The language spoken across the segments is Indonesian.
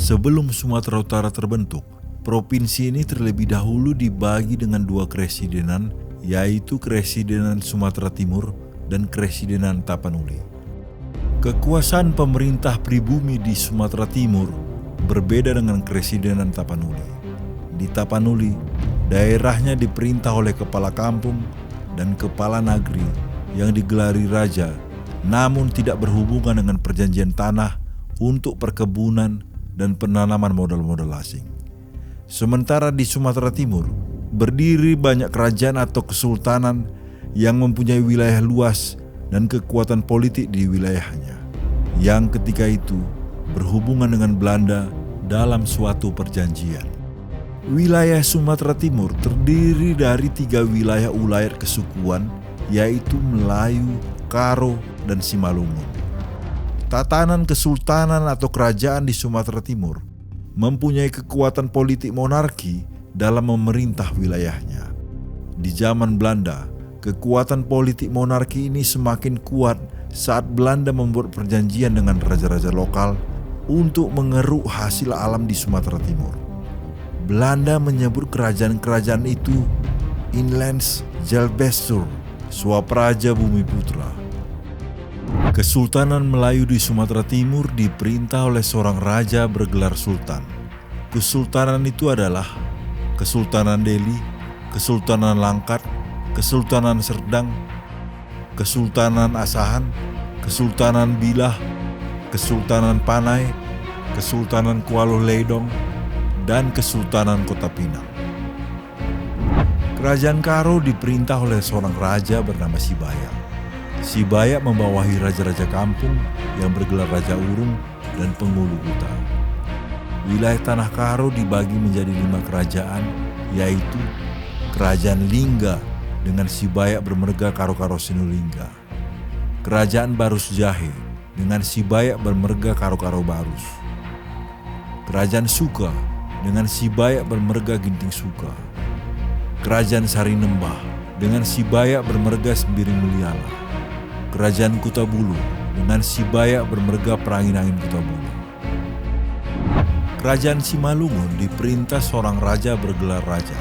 Sebelum Sumatera Utara terbentuk, provinsi ini terlebih dahulu dibagi dengan dua kresidenan, yaitu Kresidenan Sumatera Timur dan Kresidenan Tapanuli. Kekuasaan pemerintah pribumi di Sumatera Timur berbeda dengan Kresidenan Tapanuli. Di Tapanuli, daerahnya diperintah oleh kepala kampung dan kepala negeri yang digelari raja, namun tidak berhubungan dengan perjanjian tanah untuk perkebunan dan penanaman modal-modal asing. Sementara di Sumatera Timur, berdiri banyak kerajaan atau kesultanan yang mempunyai wilayah luas dan kekuatan politik di wilayahnya, yang ketika itu berhubungan dengan Belanda dalam suatu perjanjian. Wilayah Sumatera Timur terdiri dari 3 wilayah ulayat kesukuan, yaitu Melayu, Karo, dan Simalungun. Tatanan kesultanan atau kerajaan di Sumatera Timur mempunyai kekuatan politik monarki dalam memerintah wilayahnya. Di zaman Belanda, kekuatan politik monarki ini semakin kuat saat Belanda membuat perjanjian dengan raja-raja lokal untuk mengeruk hasil alam di Sumatera Timur. Belanda menyebut kerajaan-kerajaan itu Inlands Jalbestur, Swapraja Bumiputra. Kesultanan Melayu di Sumatera Timur diperintah oleh seorang raja bergelar sultan. Kesultanan itu adalah Kesultanan Deli, Kesultanan Langkat, Kesultanan Serdang, Kesultanan Asahan, Kesultanan Bilah, Kesultanan Panai, Kesultanan Kuala Ledong, dan Kesultanan Kota Pinang. Kerajaan Karo diperintah oleh seorang raja bernama Sibayak. Sibayak membawahi raja-raja kampung yang bergelar Raja Urung dan Penghulu Kuta. Wilayah Tanah Karo dibagi menjadi 5 kerajaan, yaitu Kerajaan Lingga dengan Sibayak bermerga Karo-Karo Sinulingga, Kerajaan Barus Jahe dengan Sibayak bermerga Karo-Karo Barus, Kerajaan Suka dengan Sibayak bermerga Ginting Suka, Kerajaan Sarinembah dengan Sibayak bermerga Sembiring Muliala, Kerajaan Kutabulu dengan Sibayak bermerga Perangin-Angin Kutabulu. Kerajaan Simalungun diperintah seorang raja bergelar raja.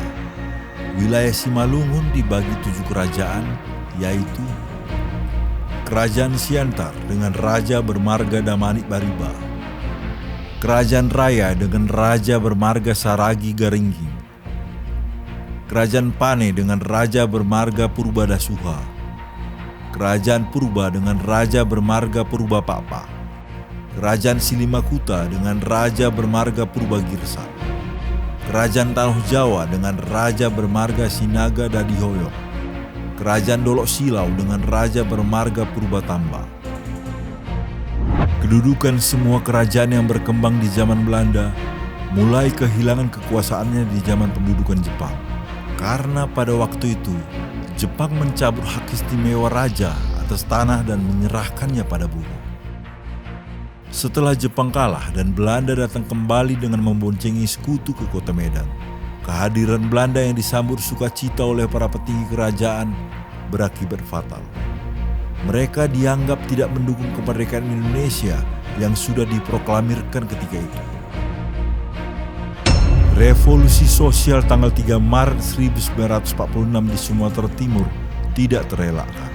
Wilayah Simalungun dibagi 7 kerajaan, yaitu Kerajaan Siantar dengan raja bermarga Damanik Bariba, Kerajaan Raya dengan raja bermarga Saragi Garingging, Kerajaan Pane dengan raja bermarga Purbadasuha, Kerajaan Purba dengan raja bermarga Purbapapa, Kerajaan Silimakuta dengan raja bermarga Purbagirsa, Kerajaan Tanah Jawa dengan raja bermarga Sinaga Dadihoyong, Kerajaan Dolok Silau dengan raja bermarga Purbatamba. Kedudukan semua kerajaan yang berkembang di zaman Belanda mulai kehilangan kekuasaannya di zaman pendudukan Jepang, karena pada waktu itu Jepang mencabut hak istimewa raja atas tanah dan menyerahkannya pada buruh. Setelah Jepang kalah dan Belanda datang kembali dengan memboncengi sekutu ke kota Medan, kehadiran Belanda yang disambut sukacita oleh para petinggi kerajaan berakibat fatal. Mereka dianggap tidak mendukung kemerdekaan Indonesia yang sudah diproklamirkan ketika itu. Revolusi sosial tanggal 3 Maret 1946 di Sumatera Timur tidak terelakkan.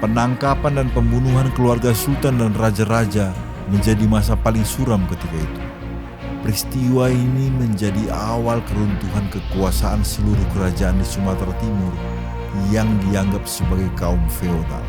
Penangkapan dan pembunuhan keluarga sultan dan raja-raja menjadi masa paling suram ketika itu. Peristiwa ini menjadi awal keruntuhan kekuasaan seluruh kerajaan di Sumatera Timur yang dianggap sebagai kaum feodal.